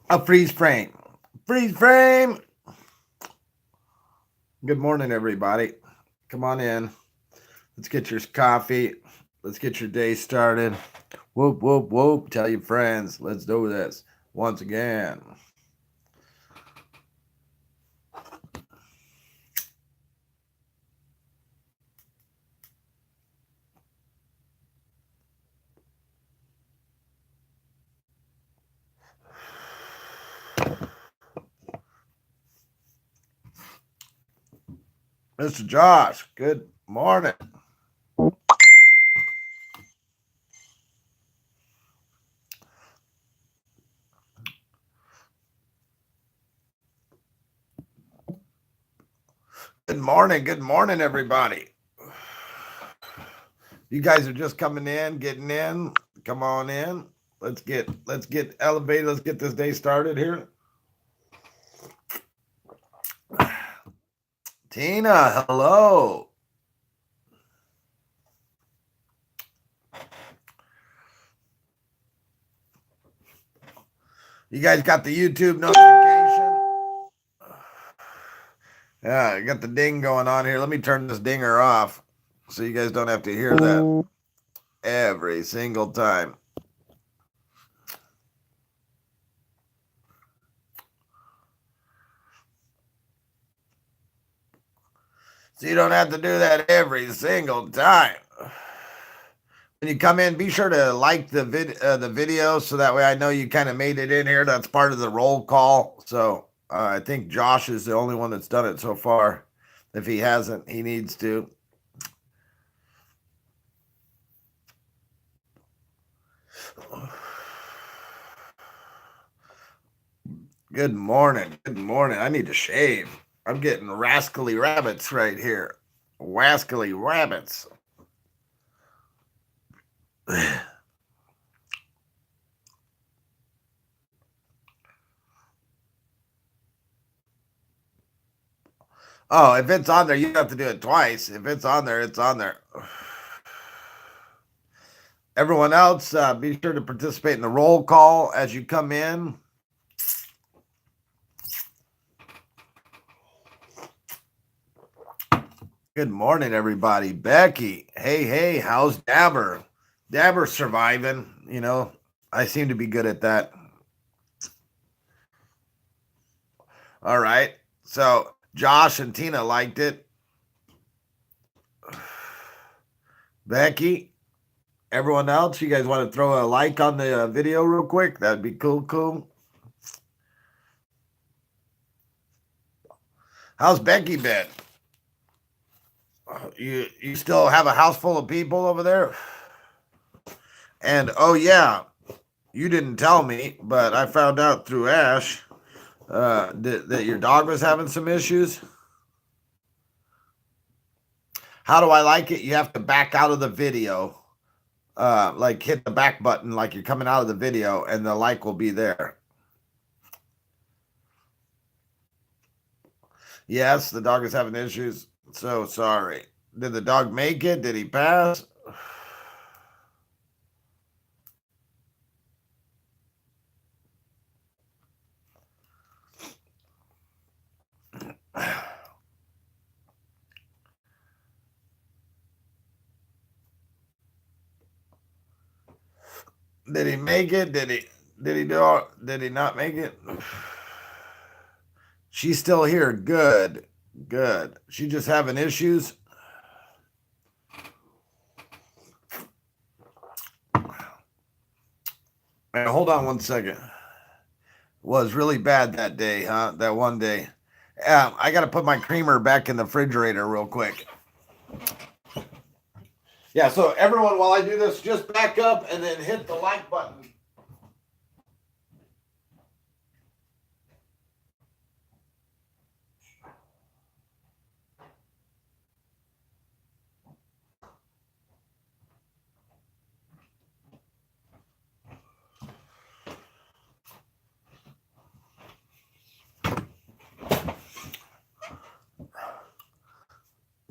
A freeze frame. Freeze frame. Good morning, everybody. Come on in. Let's get your coffee. Let's get your day started. Whoop, whoop, whoop. Tell your friends. Let's do this once again. Mr. Josh, good morning. Good morning, everybody. You guys are just coming in, getting in. Come on in. Let's get elevated. Let's get this day started here. Tina, hello. You guys got the YouTube notification? Yeah, I got the ding going on here. Let me turn this dinger off so you guys don't have to hear that every single time. So you don't have to do that every single time. When you come in, be sure to like the video so that way I know you kind of made it in here. That's part of the roll call. So I think Josh is the only one that's done it so far. If he hasn't, he needs to. Good morning. Good morning. I need to shave. I'm getting rascally rabbits right here. Wascally rabbits. Oh, if it's on there, you have to do it twice. If it's on there, it's on there. Everyone else, be sure to participate in the roll call as you come in. Good morning, everybody. Becky, hey, how's Dabr? Dabr surviving. You know, I seem to be good at that. All right. So Josh and Tina liked it. Becky, everyone else, you guys want to throw a like on the video real quick? That'd be cool. How's Becky been? You still have a house full of people over there? And oh yeah, you didn't tell me, but I found out through Ash that your dog was having some issues. How do I like it? You have to back out of the video, like hit the back button, like you're coming out of the video, and the like will be there. Yes, the dog is having issues. So sorry. Did the dog make it? Did he pass? Did he make it? Did he not make it? She's still here. Good. She just having issues. Man, hold on one second. Was really bad that day, huh? That one day. I got to put my creamer back in the refrigerator real quick. Yeah, so everyone, while I do this, just back up and then hit the like button.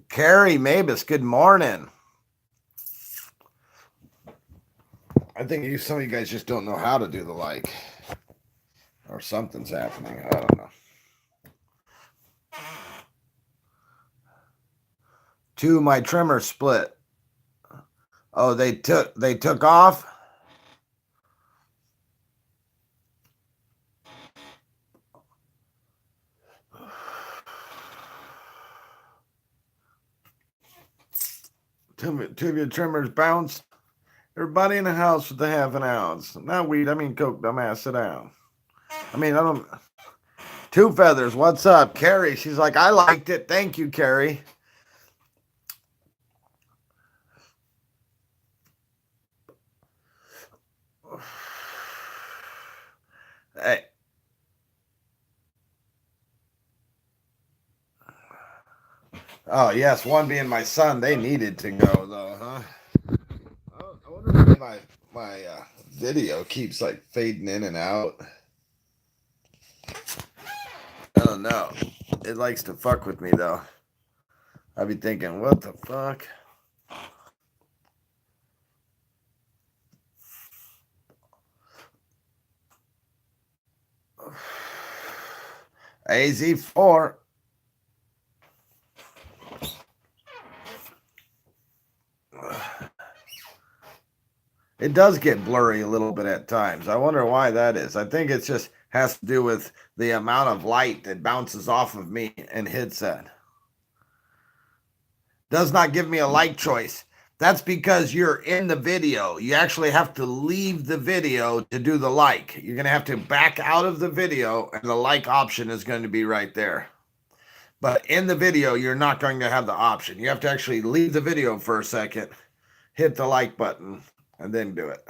Carrie Mabus, good morning. I think some of you guys just don't know how to do the like. Or something's happening. I don't know. 2, my trimmer split. Oh, they took off. Two of your trimmers bounced. Everybody in the house with the half an ounce. Not weed, I mean coke, dumbass, sit down. I don't. 2 feathers, what's up? Carrie, she's like, I liked it. Thank you, Carrie. Hey. Oh, yes, one being my son. They needed to go, though, huh? I wonder if my video keeps, like, fading in and out. I don't know. It likes to fuck with me, though. I'd be thinking, what the fuck? AZ4. It does get blurry a little bit at times. I wonder why that is. I think it just has to do with the amount of light that bounces off of me and hits that. Does not give me a like choice. That's because you're in the video. You actually have to leave the video to do the like. You're going to have to back out of the video, and the like option is going to be right there. But in the video, you're not going to have the option. You have to actually leave the video for a second, hit the like button, and then do it.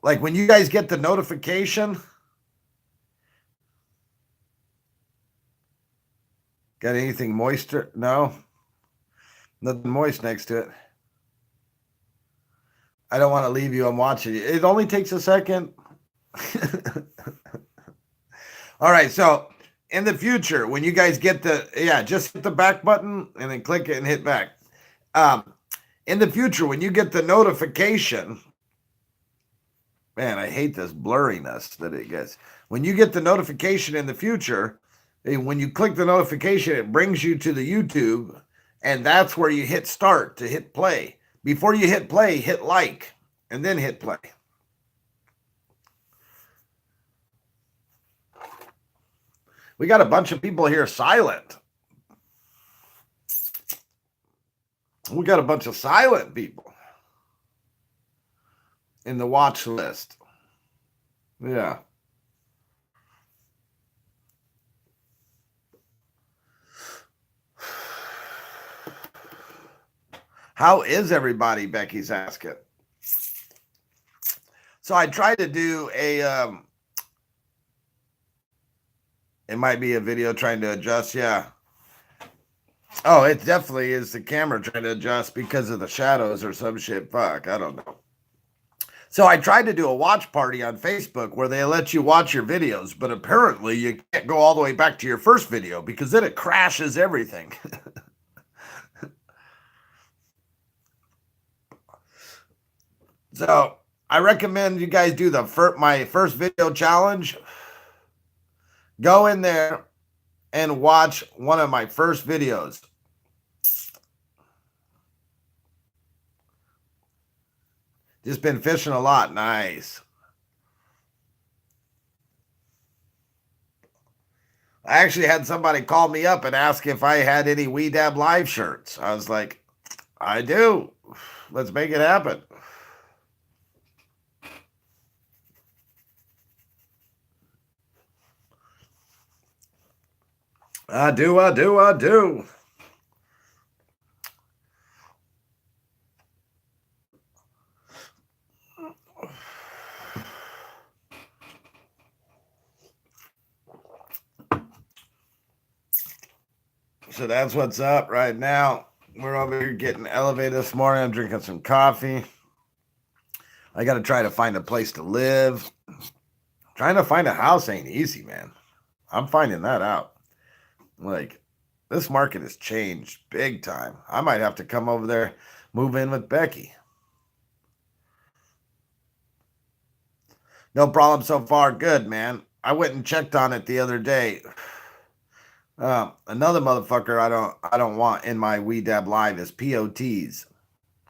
Like when you guys get the notification, got anything moister? No, nothing moist next to it. I don't want to leave you. I'm watching you. It only takes a second. All right. So in the future, when you guys get just hit the back button and then click it and hit back. In the future, when you get the notification, man, I hate this blurriness that it gets. When you get the notification in the future, when you click the notification, it brings you to the YouTube, and that's where you hit start to hit play. Before you hit play, hit like, and then hit play. We got a bunch of people here silent. We got a bunch of silent people in the watch list. Yeah. How is everybody? Becky's asking. So I tried to do a, it might be a video trying to adjust. Yeah. Oh, it definitely is the camera trying to adjust because of the shadows or some shit. Fuck, I don't know. So I tried to do a watch party on Facebook where they let you watch your videos, but apparently you can't go all the way back to your first video because then it crashes everything. So I recommend you guys do my first video challenge. Go in there and watch one of my first videos. Just been fishing a lot. Nice. I actually had somebody call me up and ask if I had any We Dab Live shirts. I was like, I do. Let's make it happen. I do. So that's what's up right now. We're over here getting elevated this morning. I'm drinking some coffee. I got to try to find a place to live. Trying to find a house ain't easy, man. I'm finding that out. Like, this market has changed big time. I might have to come over there, move in with Becky. No problem so far. Good, man. I went and checked on it the other day. Another motherfucker I don't want in my We Dab Live is POTs.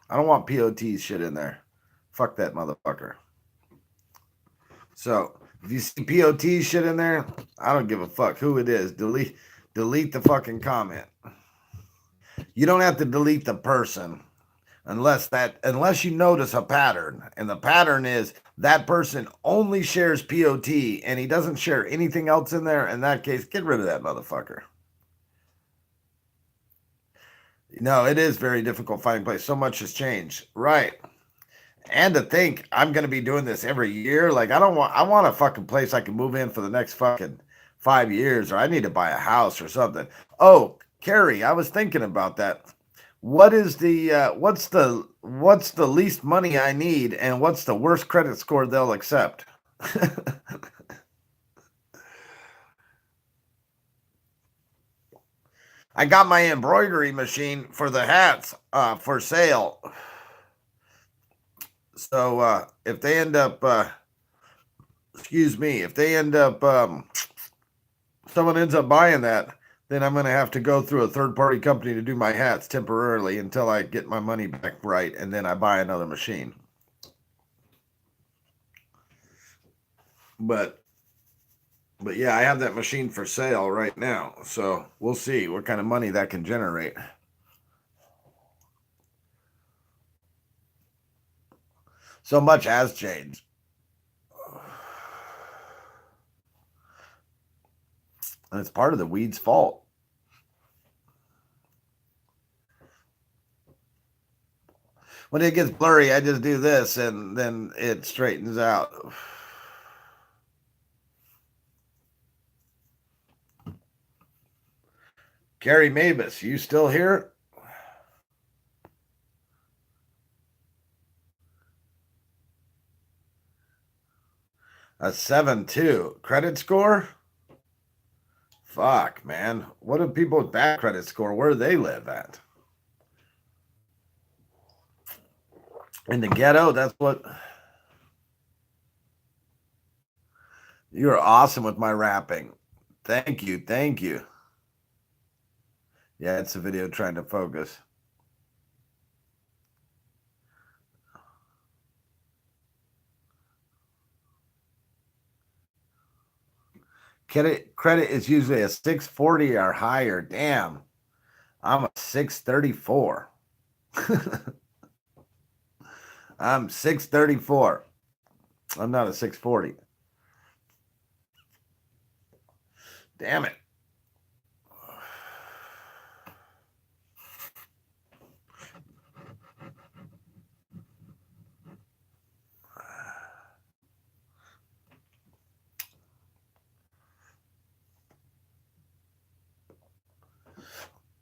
I don't want POTs shit in there. Fuck that motherfucker. So if you see POT shit in there, I don't give a fuck who it is. Delete the fucking comment. You don't have to delete the person unless you notice a pattern. And the pattern is that person only shares POT and he doesn't share anything else in there. In that case, get rid of that motherfucker. No, it is very difficult finding place. So much has changed. Right. And to think I'm going to be doing this every year. Like, I want a fucking place I can move in for the next fucking 5 years, or I need to buy a house or something. Oh, Carrie, I was thinking about that. What is what's the least money I need, and what's the worst credit score they'll accept? I got my embroidery machine for the hats for sale. So if they end up, excuse me, if they end up, someone ends up buying that, then I'm going to have to go through a third party company to do my hats temporarily until I get my money back right, and then I buy another machine. But yeah, I have that machine for sale right now, so we'll see what kind of money that can generate. So much has changed. And it's part of the weed's fault. When it gets blurry, I just do this and then it straightens out. Carrie Mavis, you still here? A 7.2 credit score? Fuck, man. What do people with bad credit score? Where do they live at? In the ghetto? That's what. You're awesome with my rapping. Thank you. Thank you. Yeah, it's a video trying to focus. Credit is usually a 640 or higher. Damn. I'm a 634. I'm 634. I'm not a 640. Damn it.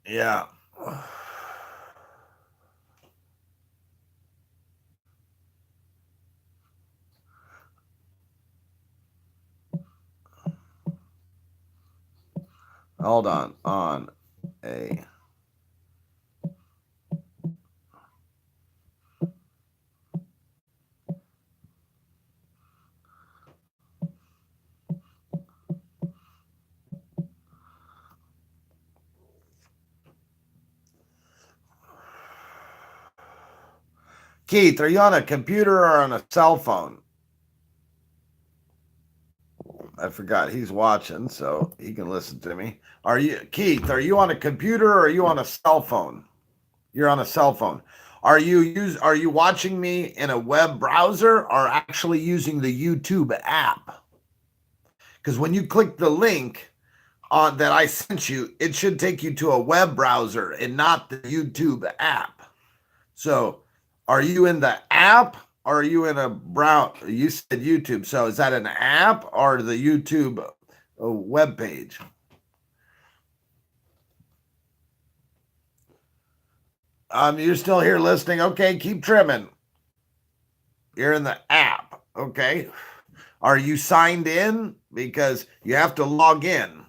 Yeah. Hold on a Keith, are you on a computer or on a cell phone? I forgot he's watching, so he can listen to me. Are you Keith? Are you on a computer or are you on a cell phone? You're on a cell phone. Are you watching me in a web browser or actually using the YouTube app? Because when you click the link on that I sent you, it should take you to a web browser and not the YouTube app. So, are you in the app or are you in a browser? You said YouTube. So, is that an app or the YouTube web page? You're still here listening. Okay, keep trimming. You're in the app. Okay. Are you signed in? Because you have to log in.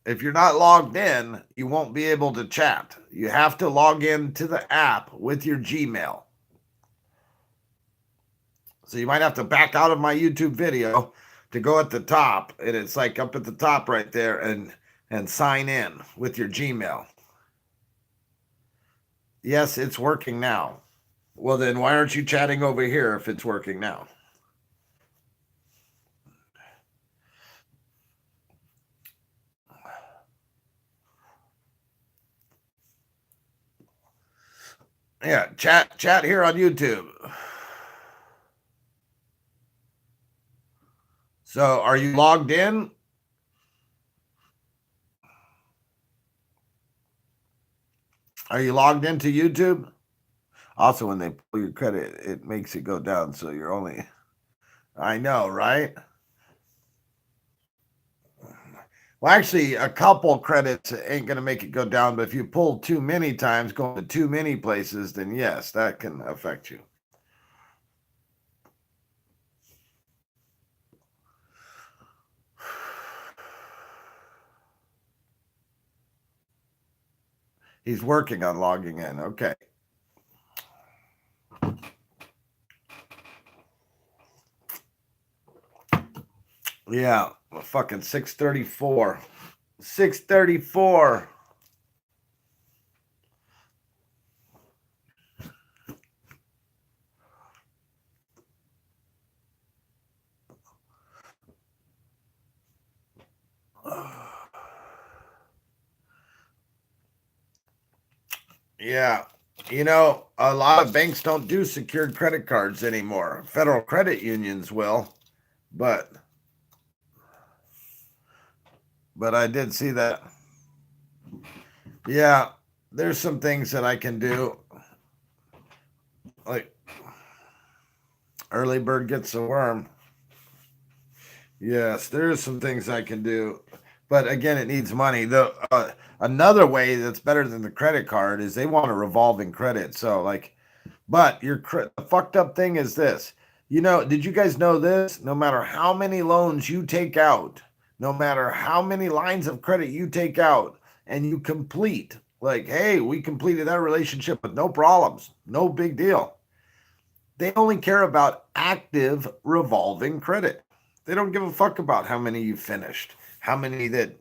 If you're not logged in, you won't be able to chat. You have to log in to the app with your Gmail. So you might have to back out of my YouTube video to go at the top, and it's like up at the top right there, and sign in with your Gmail. Yes, it's working now. Well, then why aren't you chatting over here if it's working now? Yeah, chat here on YouTube. So, are you logged in? Are you logged into YouTube? Also, when they pull your credit, it makes it go down. So you're only, I know, right? Well, actually, a couple credits ain't going to make it go down. But if you pull too many times, going to too many places, then yes, that can affect you. He's working on logging in. Okay. Yeah, fucking 634. 634. Yeah. You know, a lot of banks don't do secured credit cards anymore. Federal credit unions will, but I did see that. Yeah, there's some things that I can do. Like early bird gets the worm. Yes, there's some things I can do. But again, it needs money. The another way that's better than the credit card is they want a revolving credit. So like, but the fucked up thing is this. You know, did you guys know this? No matter how many loans you take out, no matter how many lines of credit you take out and you complete, like, hey, we completed that relationship with no problems, no big deal. They only care about active revolving credit. They don't give a fuck about how many you finished, how many that,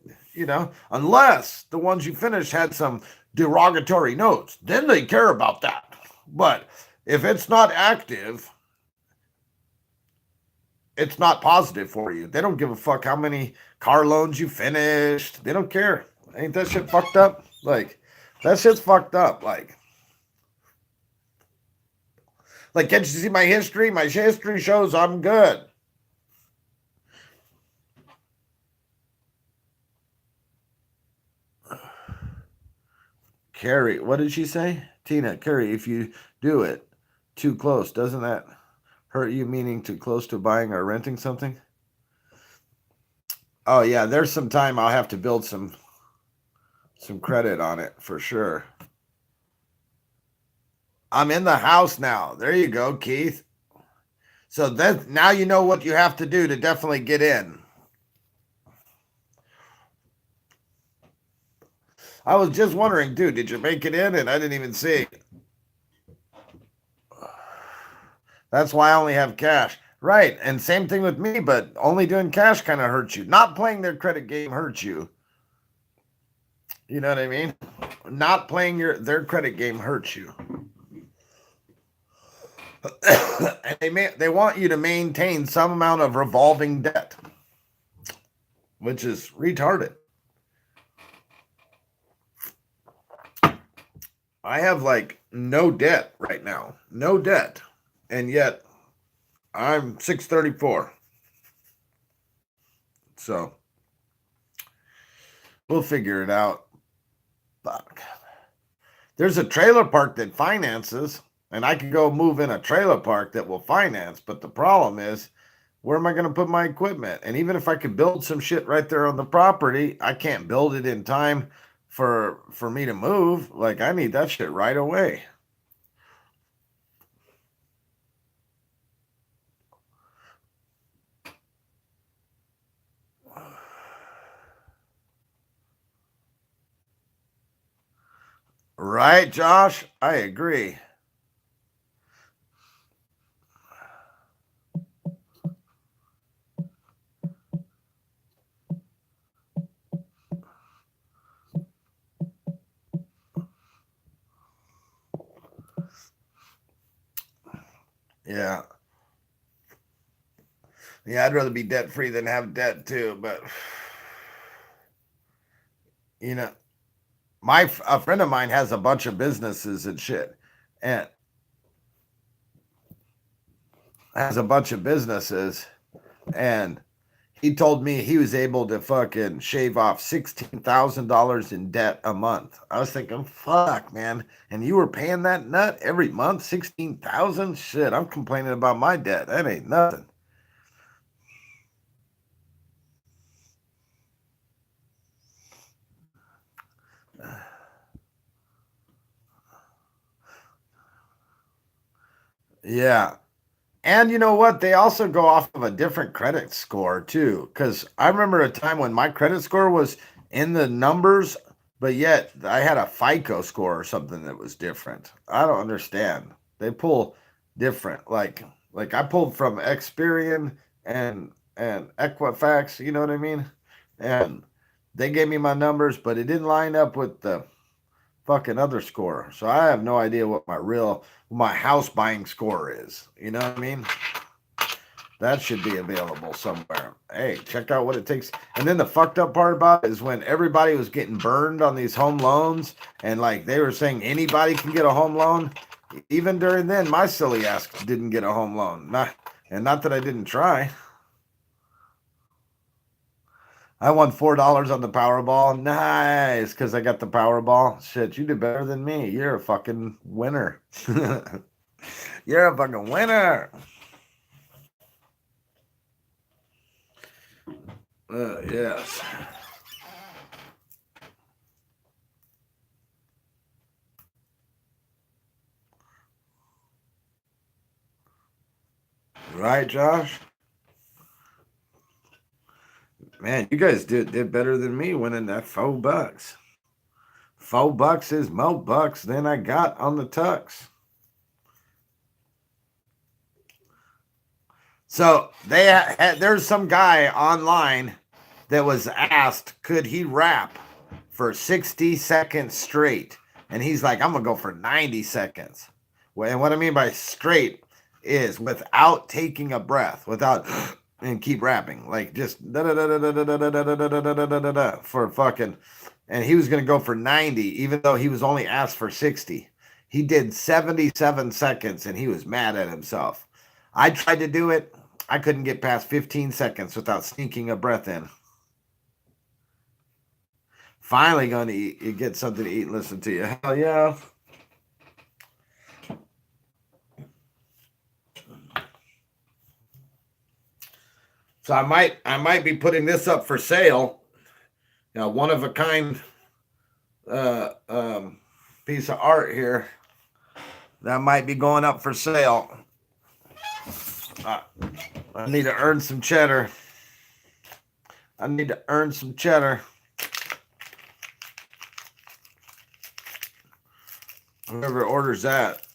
unless the ones you finished had some derogatory notes. Then they care about that. But if it's not active, it's not positive for you. They don't give a fuck how many car loans you finished. They don't care. Ain't that shit fucked up? Like, that shit's fucked up. Like, can't you see my history? My history shows I'm good. Carrie, what did she say? Tina, Carrie, if you do it too close, doesn't that hurt you? Meaning too close to buying or renting something? Oh yeah, there's some time I'll have to build some credit on it for sure. I'm in the house now. There you go, Keith. So that now you know what you have to do to definitely get in. I was just wondering, dude, did you make it in? And I didn't even see. That's why I only have cash. Right. And same thing with me, but only doing cash kind of hurts you. Not playing their credit game hurts you. You know what I mean? Not playing their credit game hurts you. And they want you to maintain some amount of revolving debt, which is retarded. I have like no debt right now. No debt. And yet I'm 634. So we'll figure it out. Fuck. There's a trailer park that finances, and I can go move in a trailer park that will finance. But the problem is, where am I going to put my equipment? And even if I could build some shit right there on the property, I can't build it in time for me to move. Like, I need that shit right away. Right, Josh? I agree. Yeah. Yeah, I'd rather be debt free than have debt too. But you know, a friend of mine has a bunch of businesses and shit, and has a bunch of businesses, and he told me he was able to fucking shave off $16,000 in debt a month. I was thinking, fuck, man, and you were paying that nut every month, 16,000. Shit, I'm complaining about my debt. That ain't nothing. Yeah. And you know what? They also go off of a different credit score too. Because I remember a time when my credit score was in the numbers, but yet I had a FICO score or something that was different. I don't understand. They pull different. Like I pulled from Experian and Equifax. You know what I mean? And they gave me my numbers, but it didn't line up with the fucking other score. So I have no idea what my house buying score is. You know what I mean? That should be available somewhere. Hey, check out what it takes. And then the fucked up part about it is when everybody was getting burned on these home loans and like they were saying anybody can get a home loan. Even during then, my silly ass didn't get a home loan. Not that I didn't try. I won $4 on the Powerball. Nice, because I got the Powerball. Shit, you did better than me. You're a fucking winner. You're a fucking winner. Yes. Right, Josh? Man, you guys did better than me winning that $4. $4 is more bucks than I got on the tux. So there's some guy online that was asked, could he rap for 60 seconds straight? And he's like, I'm gonna go for 90 seconds. And what I mean by straight is without taking a breath, without and keep rapping, like just for fucking. And he was gonna go for 90, even though he was only asked for 60. He did 77 seconds, and he was mad at himself. I tried to do it. I couldn't get past 15 seconds without sneaking a breath in. Finally going to eat, get something to eat and listen to you. Hell yeah. So I might be putting this up for sale. One of a kind uh, um, piece of art here that might be going up for sale. I need to earn some cheddar. I need to earn some cheddar. Whoever orders that,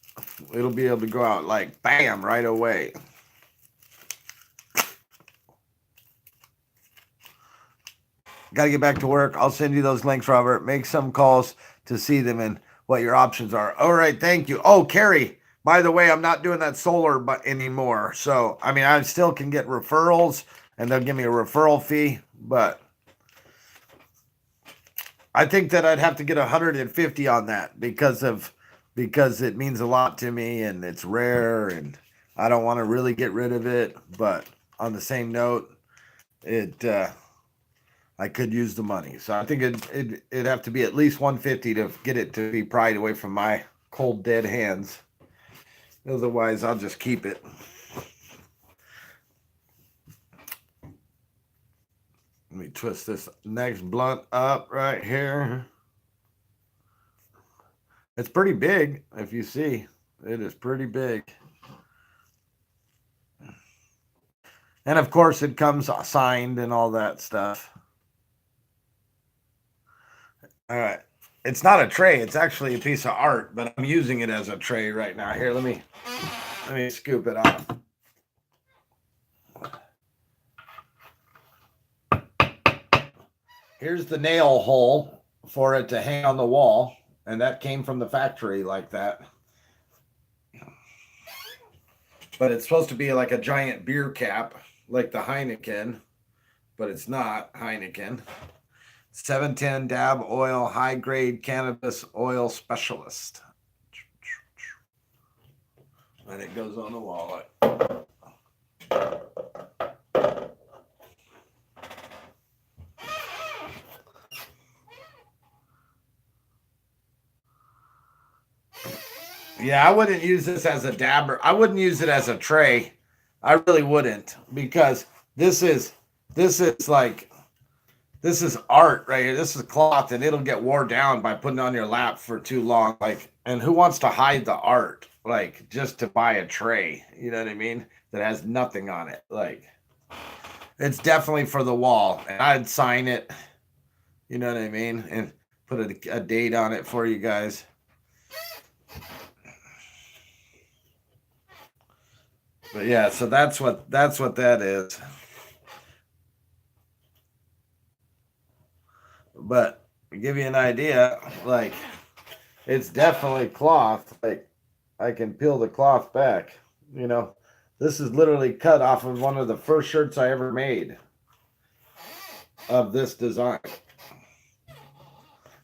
it'll be able to go out like bam right away. Got to get back to work. I'll send you those links, Robert. Make some calls to see them and what your options are. All right, thank you. Oh, Carrie, by the way, I'm not doing that solar anymore. So, I mean, I still can get referrals and they'll give me a referral fee, but I think that I'd have to get 150 on that because it means a lot to me and it's rare and I don't want to really get rid of it, but on the same note, it I could use the money. So I think it'd have to be at least 150 to get it to be pried away from my cold dead hands. Otherwise, I'll just keep it. Let me twist this next blunt up right here. It's pretty big, if you see. It is pretty big. And of course, it comes signed and all that stuff. All right. It's not a tray. It's actually a piece of art, but I'm using it as a tray right now. Here, let me scoop it off. Here's the nail hole for it to hang on the wall, and that came from the factory like that. but it's supposed to be like a giant beer cap, like the Heineken, but it's not Heineken. 710 Dab Oil High Grade Cannabis Oil Specialist. And it goes on the wall. Yeah, I wouldn't use this as a dabber. I wouldn't use it as a tray. I really wouldn't, because this is like, this is art right here. This is cloth, and it'll get wore down by putting it on your lap for too long. Like, and who wants to hide the art? Like, just to buy a tray, you know what I mean? That has nothing on it. Like, it's definitely for the wall, and I'd sign it, you know what I mean, and put a date on it for you guys. But yeah, so that's what that is. But to give you an idea, like, it's definitely cloth. Like, I can peel the cloth back. You know, this is literally cut off of one of the first shirts I ever made of this design.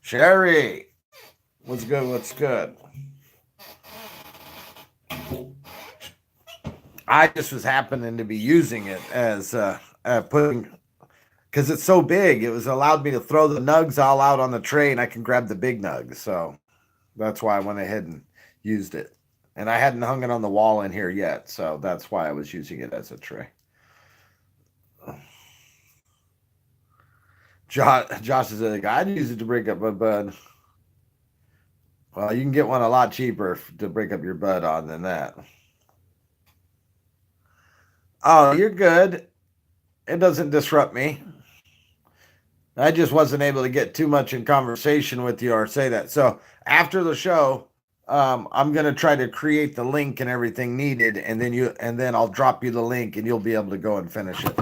Sherry, what's good? What's good? I just was happening to be using it as putting, because it's so big. It was allowed me to throw the nugs all out on the tray, and I can grab the big nugs. So that's why I went ahead and used it. And I hadn't hung it on the wall in here yet, so that's why I was using it as a tray. Josh is like, I'd use it to break up my bud. Well, you can get one a lot cheaper to break up your bud on than that. Oh, you're good. It doesn't disrupt me. I just wasn't able to get too much in conversation with you or say that. So after the show, I'm gonna try to create the link and everything needed, and then I'll drop you the link, and you'll be able to go and finish it.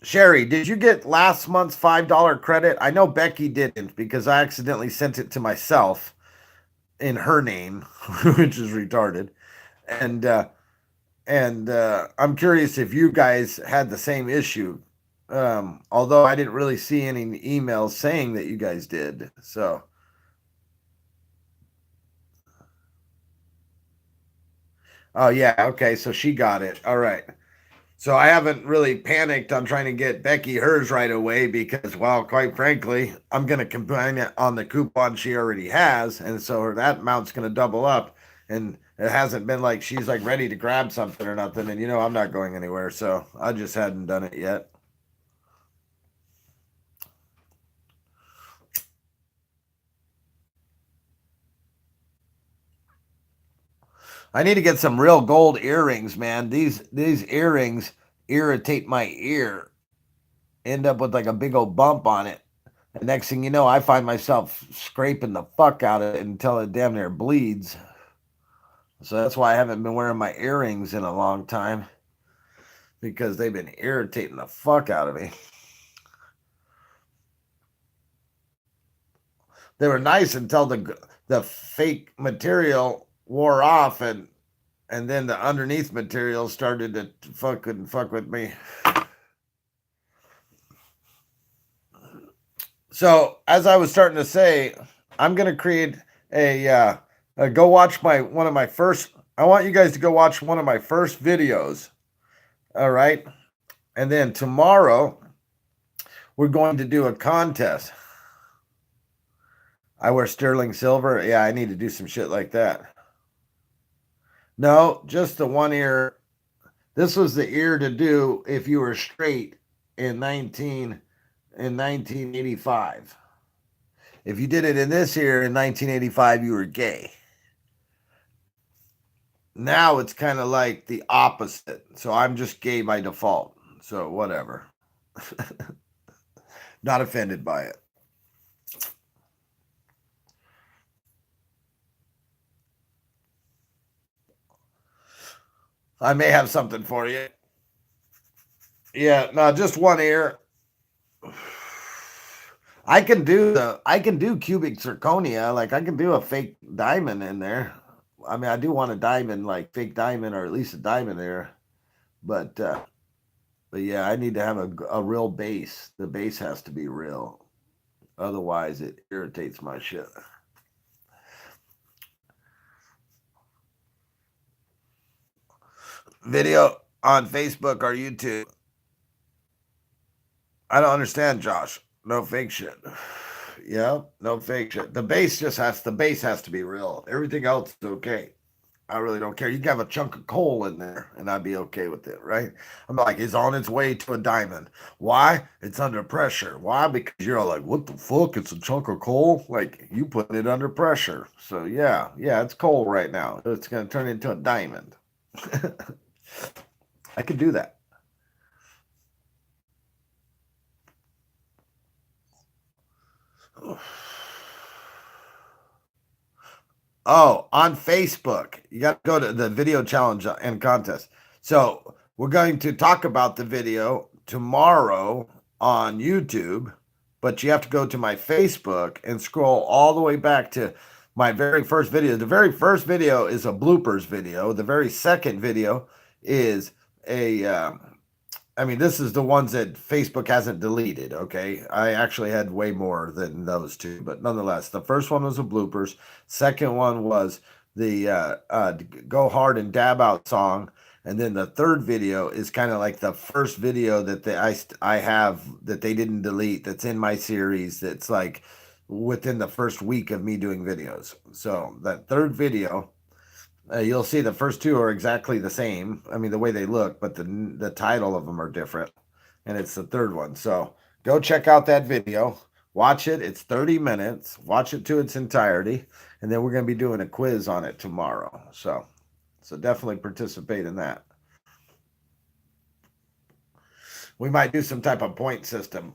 Sherry, did you get last month's $5 credit? I know Becky didn't, because I accidentally sent it to myself in her name, which is retarded. And I'm curious if you guys had the same issue. Although I didn't really see any emails saying that you guys did. So, oh yeah, okay, so she got it. All right. So I haven't really panicked on trying to get Becky hers right away, because, well, quite frankly, I'm going to combine it on the coupon she already has, and so that amount's going to double up. And it hasn't been like she's like ready to grab something or nothing, and I'm not going anywhere, so I just hadn't done it yet. I need to get some real gold earrings, man. These earrings irritate my ear. End up with like a big old bump on it. And next thing you know, I find myself scraping the fuck out of it until it damn near bleeds. So that's why I haven't been wearing my earrings in a long time, because they've been irritating the fuck out of me. They were nice until the fake material wore off, and then the underneath material started to fuck with me. So as I was starting to say, I'm gonna create go watch one of my first. I want you guys to go watch one of my first videos. All right, and then tomorrow we're going to do a contest. I wear sterling silver. Yeah, I need to do some shit like that. No, just the one ear. This was the ear to do if you were straight in 1985. If you did it in this year in 1985, you were gay. Now it's kind of like the opposite. So I'm just gay by default. So whatever. Not offended by it. I may have something for you. Yeah, no, just one ear. I can do cubic zirconia. Like I can do a fake diamond in there. I mean, I do want a diamond, like fake diamond, or at least a diamond there. But but yeah, I need to have a real base. The base has to be real. Otherwise, it irritates my shit. Video on Facebook or YouTube. I don't understand, Josh. No fake shit. Yeah, no fake shit. The base has to be real. Everything else is okay. I really don't care. You can have a chunk of coal in there and I'd be okay with it, right? I'm like, it's on its way to a diamond. Why? It's under pressure. Why? Because you're all like, what the fuck? It's a chunk of coal? Like, you put it under pressure. So, yeah, it's coal right now. It's going to turn into a diamond. I could do that. Oh, on Facebook, you got to go to the video challenge and contest. So we're going to talk about the video tomorrow on YouTube, but you have to go to my Facebook and scroll all the way back to my very first video. The very first video is a bloopers video. The very second video is a I mean, this is the ones that Facebook hasn't deleted. Okay, I actually had way more than those two, but nonetheless, the first one was a bloopers. Second one was the "Go Hard and Dab Out" song, and then the third video is kind of like the first video that I have that they didn't delete. That's in my series. That's like within the first week of me doing videos. So that third video, you'll see the first two are exactly the same. I mean, the way they look, but the title of them are different, and it's the third one. So go check out that video. Watch it. It's 30 minutes. Watch it to its entirety, and then we're going to be doing a quiz on it tomorrow. So definitely participate in that. We might do some type of point system.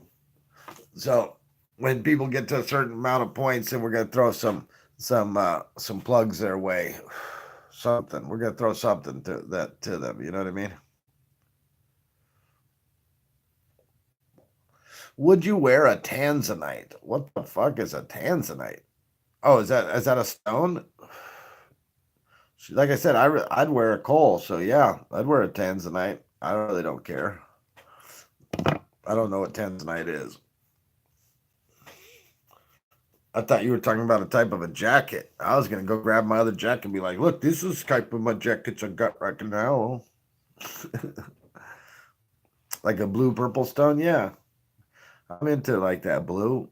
So when people get to a certain amount of points, then we're going to throw some plugs their way. Something. We're gonna throw something to them. You know what I mean? Would you wear a tanzanite? What the fuck is a tanzanite? Oh, is that a stone? Like I said, I'd wear a coal. So yeah, I'd wear a tanzanite. I really don't care. I don't know what tanzanite is. I thought you were talking about a type of a jacket. I was gonna go grab my other jacket and be like, "Look, this is type of my jackets I got right now." Like a blue purple stone. Yeah, I'm into like that blue.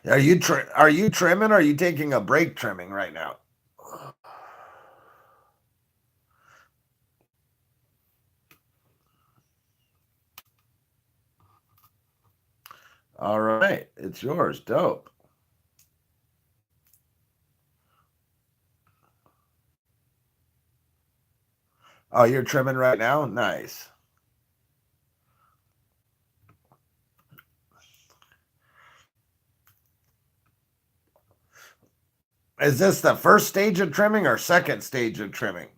Are you trimming? Or are you taking a break trimming right now? All right, it's yours. Dope. Oh, you're trimming right now? Nice. Is this the first stage of trimming or second stage of trimming?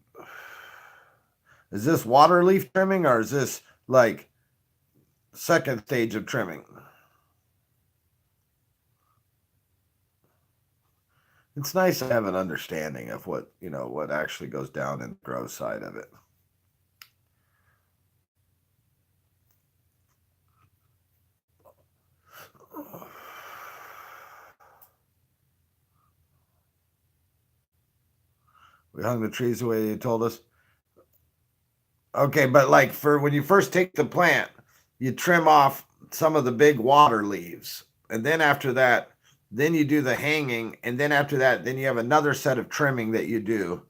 Is this water leaf trimming or is this like second stage of trimming? It's nice to have an understanding of what actually goes down in the grow side of it. We hung the trees the way you told us. Okay, but like for when you first take the plant, you trim off some of the big water leaves. And then after that, then you do the hanging, and then after that, then you have another set of trimming that you do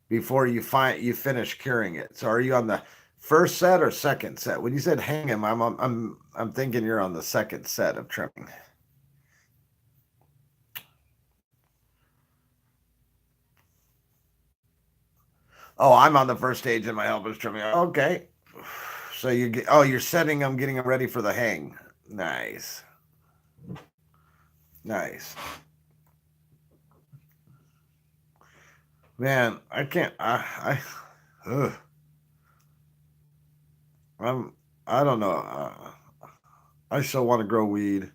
before you finish curing it. So are you on the first set or second set? When you said hang them, I'm thinking you're on the second set of trimming. Oh, I'm on the first stage and my helper's trimming. Okay. So you're setting them, getting them ready for the hang. Nice. Nice. Man, I can't. Ugh. I'm. I don't know. I still want to grow weed.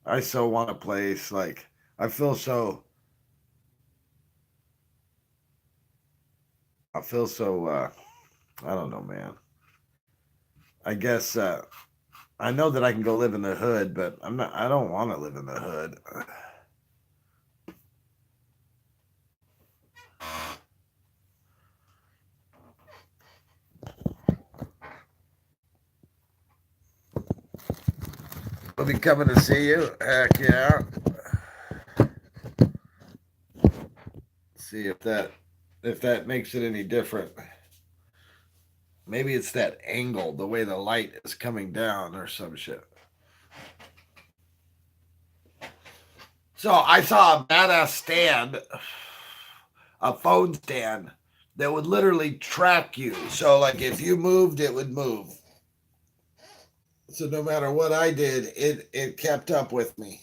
I still want a place. Like I feel so. I feel so. I don't know, man. I guess I know that I can go live in the hood, but I'm not. I don't want to live in the hood. I'll be coming to see you. Heck yeah. See if that makes it any different. Maybe it's that angle, the way the light is coming down, or some shit. So I saw a badass stand, a phone stand that would literally track you. So like if you moved, it would move. So no matter what I did, it kept up with me.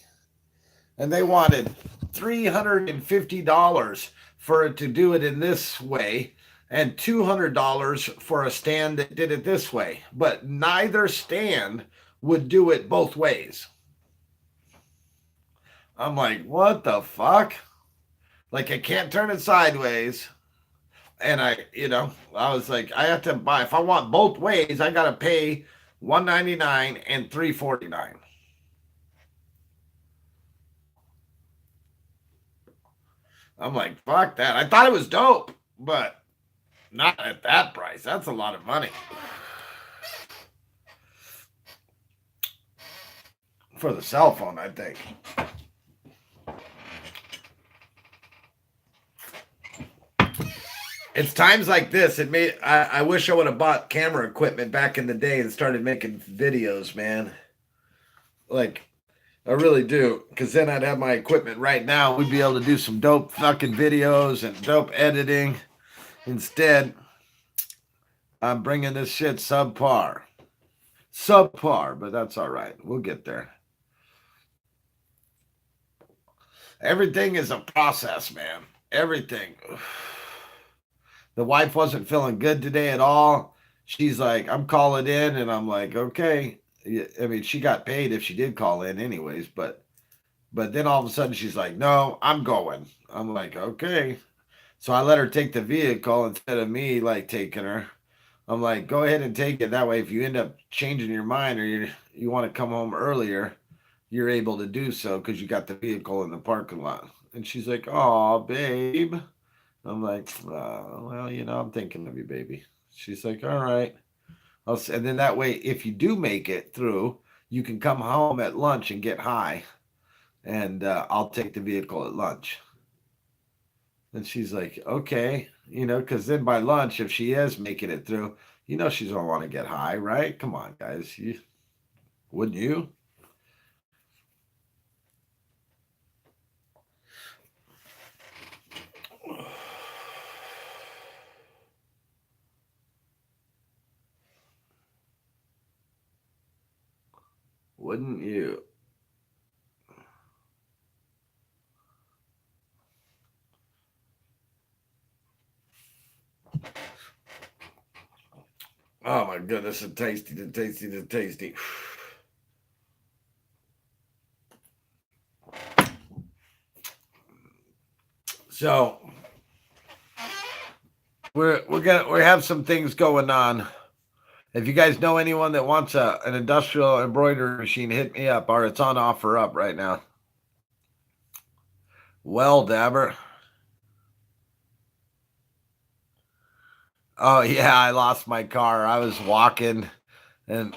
And they wanted $350 for it to do it in this way and $200 for a stand that did it this way. But neither stand would do it both ways. I'm like, what the fuck? Like I can't turn it sideways. And I was like, I have to buy if I want both ways, I gotta pay $199 and $349. I'm like, fuck that. I thought it was dope, but not at that price. That's a lot of money for the cell phone, I think. It's times like this. I wish I would have bought camera equipment back in the day and started making videos, man. Like I really do, because then I'd have my equipment right now. We'd be able to do some dope fucking videos and dope editing. Instead, I'm bringing this shit subpar, but that's all right. We'll get there. Everything is a process, man. Everything. The wife wasn't feeling good today at all. She's like, I'm calling in, and I'm like, okay. I mean, she got paid if she did call in, anyways. But then all of a sudden, she's like, no, I'm going. I'm like, okay. So I let her take the vehicle instead of me like taking her. I'm like, go ahead and take it. That way, if you end up changing your mind or you want to come home earlier, you're able to do so because you got the vehicle in the parking lot. And she's like, oh, babe. I'm like, well, I'm thinking of you, baby. She's like, all right. And then that way, if you do make it through, you can come home at lunch and get high, and I'll take the vehicle at lunch. And she's like, okay, because then by lunch, if she is making it through, she's gonna want to get high, right? Come on, guys, wouldn't you? Wouldn't you? Oh my goodness, the tasty, the tasty, the tasty. So we have some things going on. If you guys know anyone that wants an industrial embroidery machine, hit me up. Or it's on offer up right now. Well, Dabr. Oh yeah, I lost my car. I was walking, and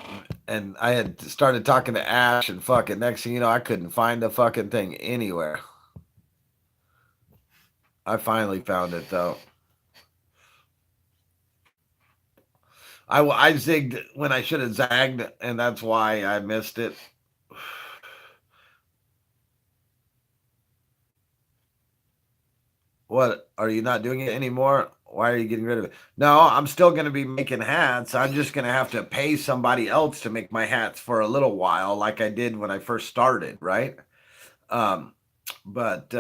I had started talking to Ash, and fucking next thing you know, I couldn't find the fucking thing anywhere. I finally found it though. I zigged when I should have zagged, and that's why I missed it. What, are you not doing it anymore? Why are you getting rid of it? No, I'm still going to be making hats. I'm just going to have to pay somebody else to make my hats for a little while, like I did when I first started, right? Um, but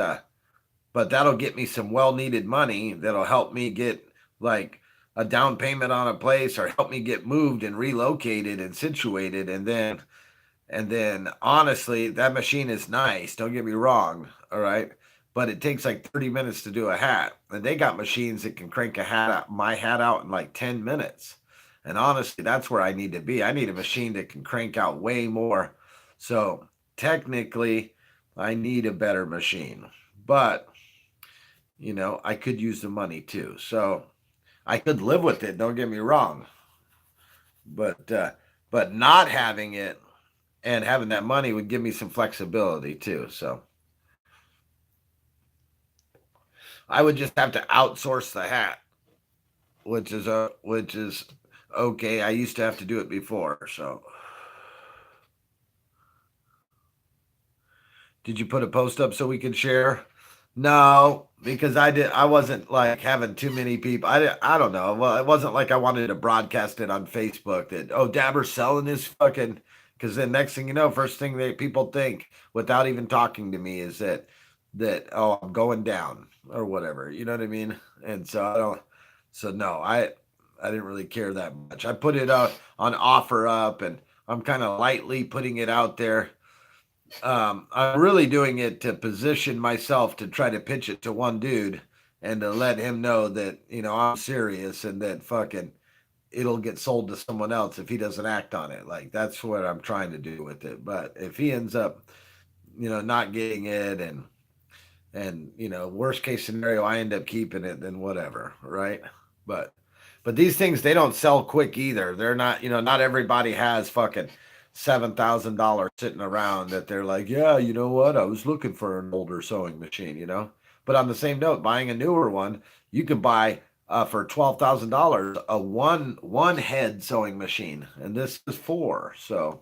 but that'll get me some well needed money that'll help me get like a down payment on a place or help me get moved and relocated and situated. And then honestly, that machine is nice. Don't get me wrong. All right. But it takes like 30 minutes to do a hat. And they got machines that can crank a hat out, my hat out in like 10 minutes. And honestly, that's where I need to be. I need a machine that can crank out way more. So technically, I need a better machine. But, I could use the money too. So I could live with it. Don't get me wrong. But not having it and having that money would give me some flexibility too. So I would just have to outsource the hat, which is okay. I used to have to do it before. So did you put a post up so we could share? No, because I wasn't like having too many people. I don't know. Well, it wasn't like I wanted to broadcast it on Facebook that Dabr's selling his fucking. Because then next thing you know, first thing that people think without even talking to me is that I'm going down or whatever. You know what I mean? And so I don't. So no, I didn't really care that much. I put it out on offer up, and I'm kind of lightly putting it out there. I'm really doing it to position myself to try to pitch it to one dude and to let him know that I'm serious and that fucking it'll get sold to someone else if he doesn't act on it. Like that's what I'm trying to do with it. But if he ends up not getting it and worst case scenario I end up keeping it, then whatever, right? But but these things, they don't sell quick either. They're not, not everybody has fucking $7,000 sitting around that they're like, yeah, you know what, I was looking for an older sewing machine. But on the same note, buying a newer one, you can buy for $12,000 a one head sewing machine, and this is four. So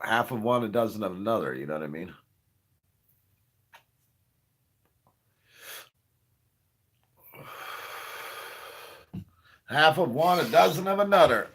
half of one, a dozen of another. You know what I mean? Half of one, a dozen of another.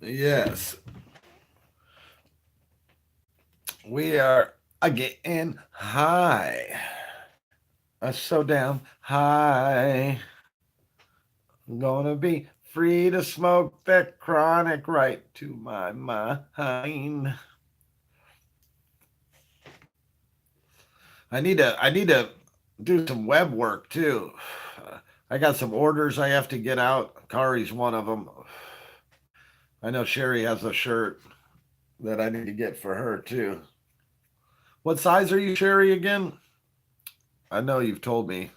Yes, we are getting high. So damn high. I'm gonna be free to smoke that chronic right to my mind. I need to do some web work too. I got some orders I have to get out. Kari's one of them. I know Sherry has a shirt that I need to get for her too. What size are you, Sherry, again? I know you've told me.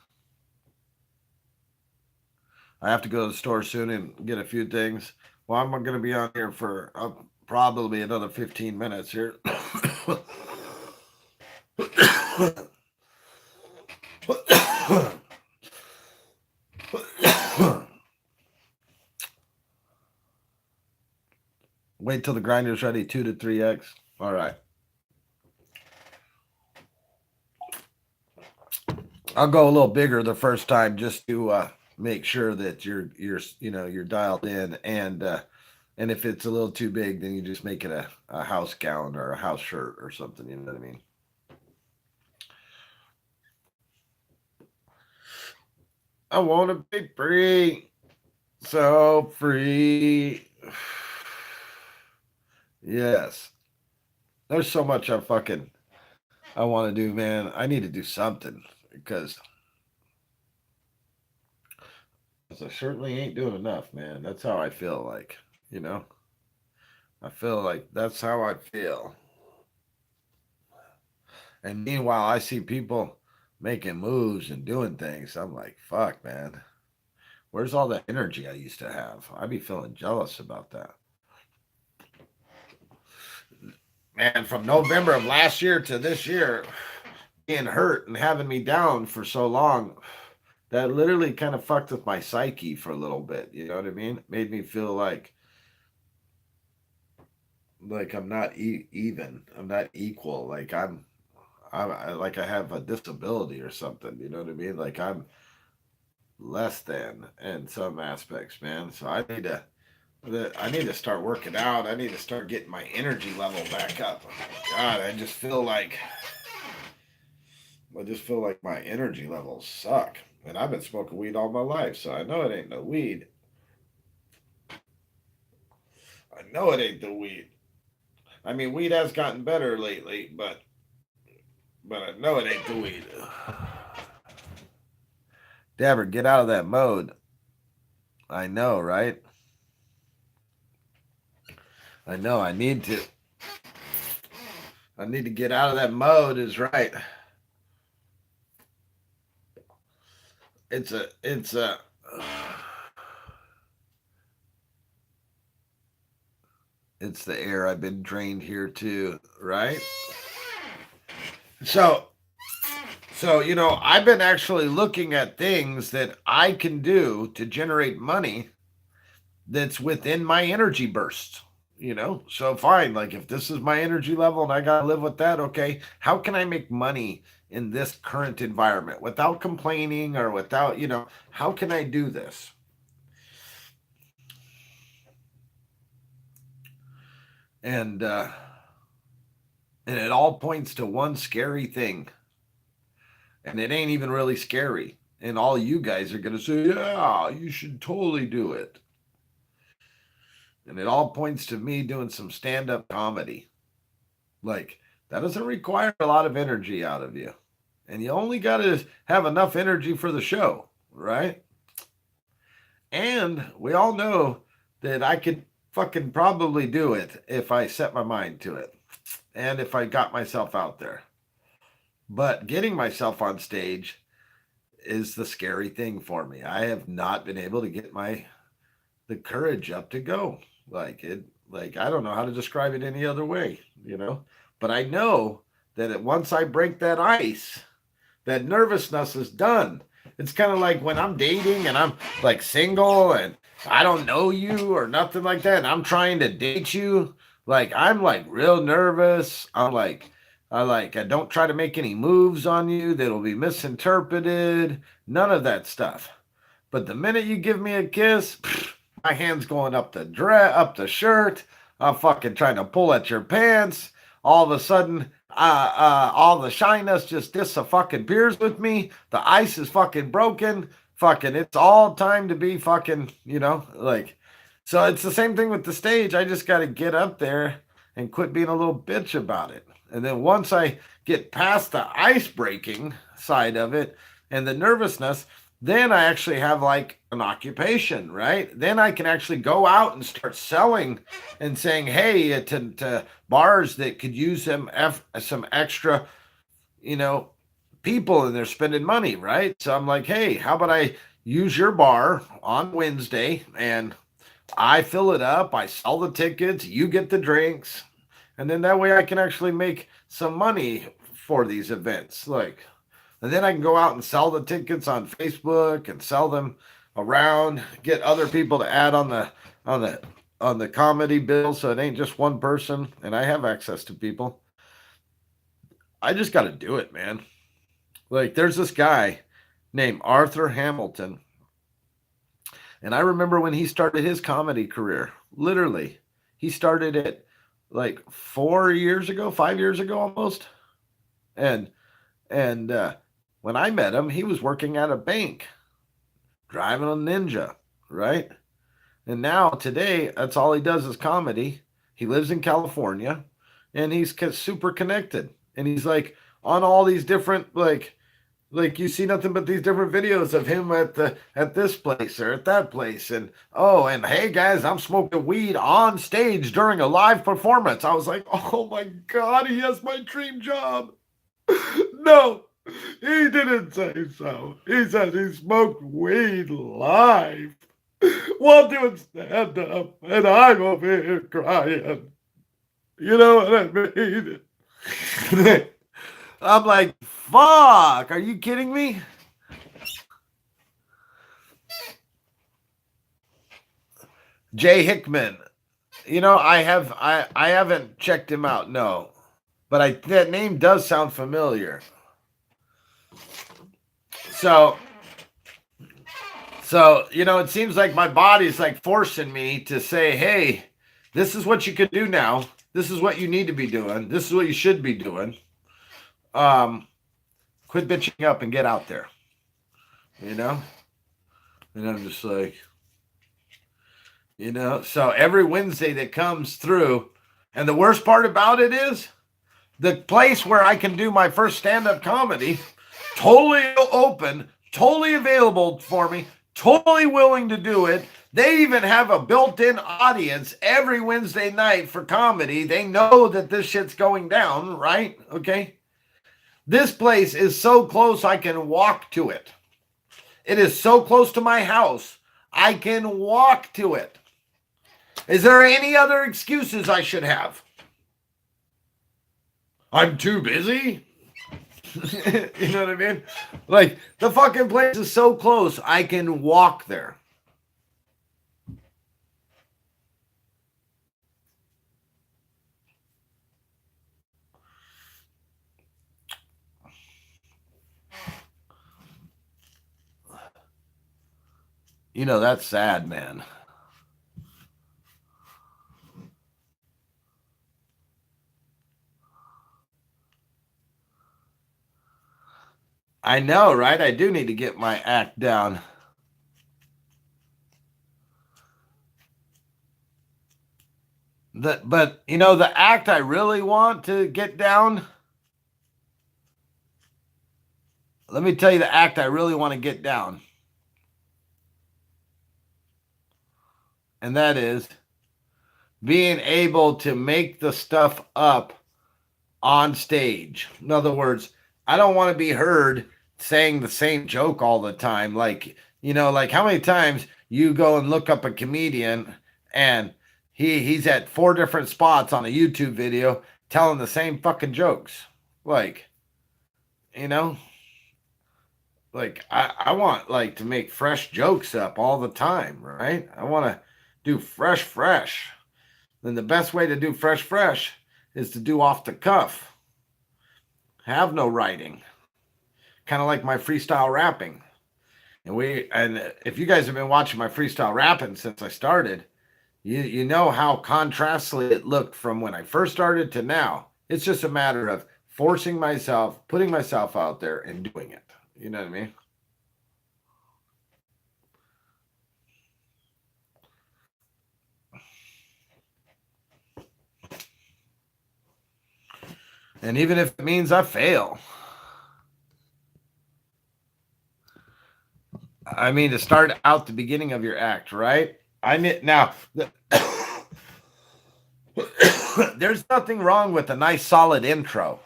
I have to go to the store soon and get a few things. Well, I'm going to be on here for probably another 15 minutes here. Wait till the grinder's ready, 2 to 3x. All right. I'll go a little bigger the first time just to make sure that you're dialed in, and if it's a little too big, then you just make it a house gown or a house shirt or something. You know what I mean? I want to be free, so free. Yes, there's so much I want to do, man. I need to do something because I certainly ain't doing enough, man. That's how I feel like, you know. I feel like that's how I feel. And meanwhile, I see people making moves and doing things. I'm like, fuck, man. Where's all the energy I used to have? I'd be feeling jealous about that. Man, from November of last year to this year, being hurt and having me down for so long, that literally kind of fucked with my psyche for a little bit. You know what I mean? Made me feel like, like I'm not even. I'm not equal. Like like I have a disability or something. You know what I mean? Like I'm less than in some aspects, man. So I need to start working out. I need to start getting my energy level back up. God, I just feel like my energy levels suck. And I've been smoking weed all my life, so I know it ain't no weed. I know it ain't the weed. I mean, weed has gotten better lately, but I know it ain't the weed. Dabber, get out of that mode. I know, right? I know. I need to. I need to get out of that mode. Is right. It's a. It's a. It's the air. I've been drained here too, right? So, I've been actually looking at things that I can do to generate money that's within my energy bursts. So fine. Like if this is my energy level and I gotta live with that, okay. How can I make money in this current environment without complaining or without, how can I do this? And and it all points to one scary thing, and it ain't even really scary. And all you guys are gonna say, yeah, you should totally do it. And it all points to me doing some stand-up comedy. Like that doesn't require a lot of energy out of you. And you only got to have enough energy for the show, right? And we all know that I could fucking probably do it if I set my mind to it and if I got myself out there. But getting myself on stage is the scary thing for me. I have not been able to get the courage up to go. Like I don't know how to describe it any other way. But I know that once I break that ice, that nervousness is done. It's kind of like when I'm dating and I'm like single and I don't know you or nothing like that, and I'm trying to date you. Like I'm like real nervous. I don't try to make any moves on you that'll be misinterpreted. None of that stuff. But the minute you give me a kiss, my hand's going up the up the shirt. I'm fucking trying to pull at your pants. All of a sudden, all the shyness just fucking appears with me. The ice is fucking broken. Fucking, it's all time to be fucking, like. So it's the same thing with the stage. I just got to get up there and quit being a little bitch about it. And then once I get past the ice breaking side of it and the nervousness, then I actually have like an occupation, right? Then I can actually go out and start selling and saying, hey, to bars that could use some extra, you know, people and they're spending money, right? So I'm like, hey, how about I use your bar on Wednesday and I fill it up, I sell the tickets, you get the drinks, and then that way I can actually make some money for these events. And then I can go out and sell the tickets on Facebook and sell them around, get other people to add on the on the comedy bill so it ain't just one person and I have access to people. I just got to do it, man. Like there's this guy named Arthur Hamilton, and I remember when he started his comedy career. Literally, he started it like 4 years ago, 5 years ago almost. And and when I met him, he was working at a bank, driving a Ninja, right? And now today, that's all he does is comedy. He lives in California, and he's super connected. And he's like on all these different like you see nothing but these different videos of him at this place or at that place. And oh, and hey guys, I'm smoking weed on stage during a live performance. I was like, oh my god, he has my dream job. No, he didn't say so. He said he smoked weed live while doing stand up, and I'm over here crying. You know what I mean? I'm like, fuck, are you kidding me? Jay Hickman. I haven't checked him out, no. But that name does sound familiar. So it seems like my body's like forcing me to say, hey, this is what you can do now. This is what you need to be doing. This is what you should be doing. Quit bitching up and get out there. And I'm just like, so every Wednesday that comes through, and the worst part about it is the place where I can do my first stand-up comedy, totally open, totally available for me, totally willing to do it. They even have a built-in audience every Wednesday night for comedy. They know that this shit's going down, right? Okay. This place is so close I can walk to it. It is so close to my house, I can walk to it. Is there any other excuses I should have? I'm too busy? You know what I mean? Like, the fucking place is so close, I can walk there. That's sad, man. I know, right? I do need to get my act down. But the act I really want to get down. Let me tell you the act I really want to get down. And that is being able to make the stuff up on stage. In other words, I don't want to be heard saying the same joke all the time. Like how many times you go and look up a comedian and he's at 4 different spots on a YouTube video telling the same fucking jokes. Like, like I want like to make fresh jokes up all the time, right? I want to do fresh. Then the best way to do fresh is to do off the cuff. Have no writing. Kind of like my freestyle rapping. And if you guys have been watching my freestyle rapping since I started, you know how contrastly it looked from when I first started to now. It's just a matter of forcing myself, putting myself out there and doing it. You know what I mean? And even if it means I fail. I mean, to start out the beginning of your act, right? There's nothing wrong with a nice solid intro.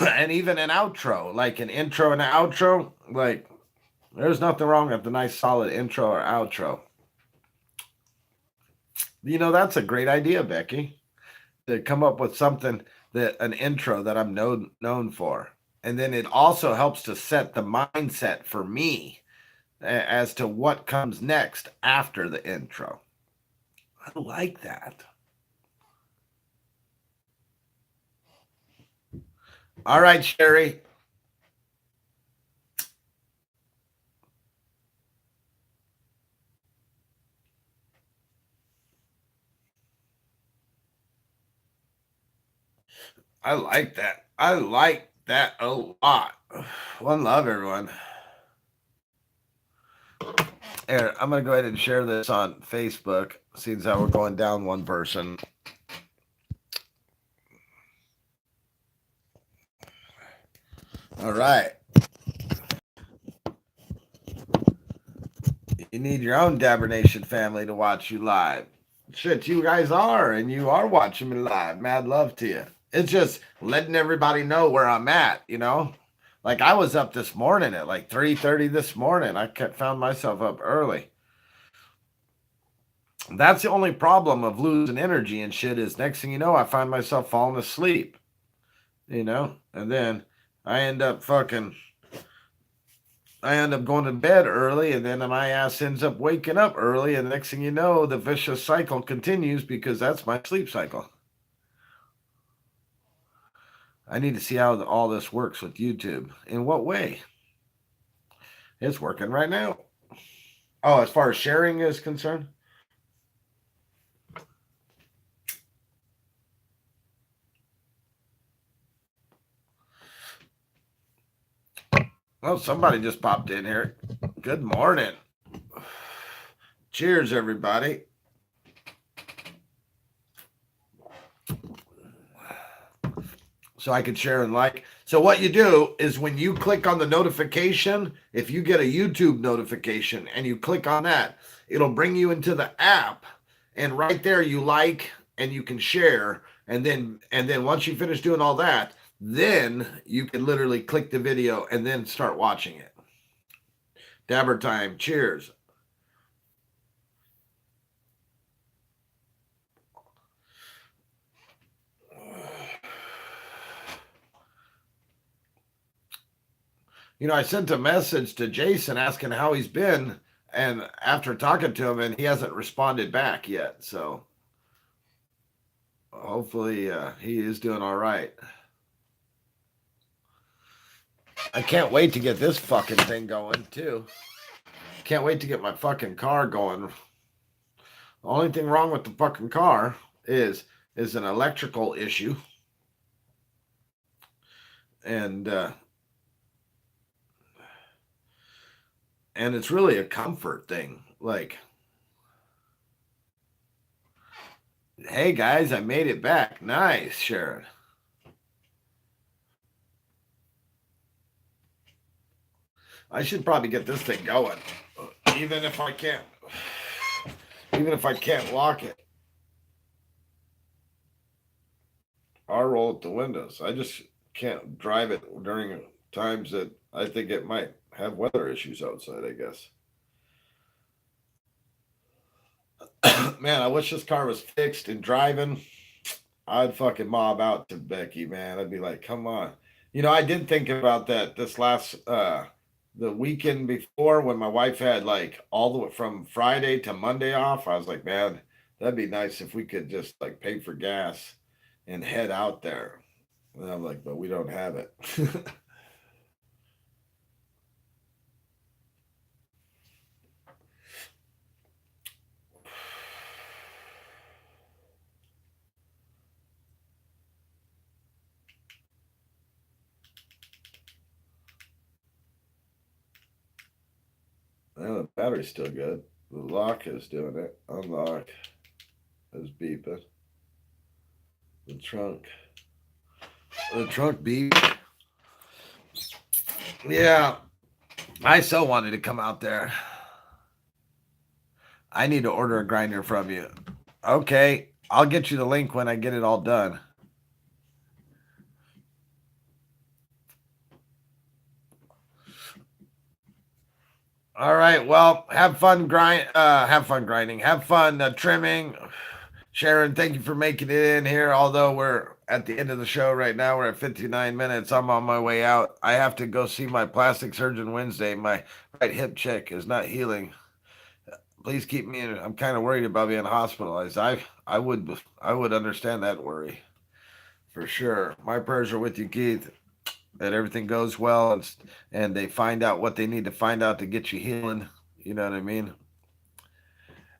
And even an outro, like an intro and an outro, like there's nothing wrong with a nice solid intro or outro. That's a great idea, Becky, to come up with something an intro that I'm known for. And then it also helps to set the mindset for me as to what comes next after the intro. I like that. All right, Sherry. I like that. I like that a lot. One love, everyone. Here, I'm going to go ahead and share this on Facebook, seeing how we're going down one person. All right. You need your own Dabr Nation family to watch you live. Shit, you guys are, and you are watching me live. Mad love to you. It's just letting everybody know where I'm at, Like I was up this morning at like 3:30 this morning. I found myself up early. That's the only problem of losing energy and shit is next thing you know, I find myself falling asleep, and then I end up fucking I end up going to bed early, and then my ass ends up waking up early, and the next thing you know, the vicious cycle continues because that's my sleep cycle. I need to see how all this works with YouTube. In what way? It's working right now. Oh, as far as sharing is concerned? Well, somebody just popped in here. Good morning. Cheers, everybody. So I could share and like. So what you do is when you click on the notification, if you get a YouTube notification and you click on that, it'll bring you into the app, and right there you like and you can share, and then once you finish doing all that, then you can literally click the video and then start watching it. Dabber time. Cheers. You know, I sent a message to Jason asking how he's been, and after talking to him, and he hasn't responded back yet. So hopefully he is doing all right. I can't wait to get this fucking thing going too. Can't wait to get my fucking car going. The only thing wrong with the fucking car is an electrical issue, and it's really a comfort thing. Like, hey guys, I made it back. Nice, Sharon. I should probably get this thing going, even if I can't lock it. I'll roll up the windows. I just can't drive it during times that I think it might have weather issues outside, I guess. Man, I wish this car was fixed and driving. I'd fucking mob out to Becky, man. I'd be like, come on. You know, I did think about that this last the weekend before when my wife had like all the way from Friday to Monday off. I was like, man, that'd be nice if we could just like pay for gas and head out there. And I'm like, but we don't have it. Well, the battery's still good. The lock is doing it. Unlock is beeping. The trunk beep. Yeah, I so wanted to come out there. I need to order a grinder from you. Okay, I'll get you the link when I get it all done. All right. Well, have fun grinding. Have fun trimming. Sharon, thank you for making it in here. Although we're at the end of the show right now, we're at 59 minutes. I'm on my way out. I have to go see my plastic surgeon Wednesday. My right hip check is not healing. Please keep me in. I'm kind of worried about being hospitalized. I would understand that worry for sure. My prayers are with you, Keith. That everything goes well, and they find out what they need to find out to get you healing. You know what I mean?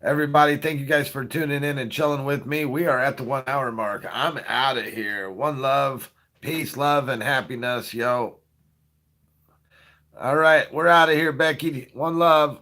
Everybody, thank you guys for tuning in and chilling with me. We are at the 1 hour mark. I'm out of here. One love, peace, love, and happiness, yo. All right, we're out of here, Becky. One love.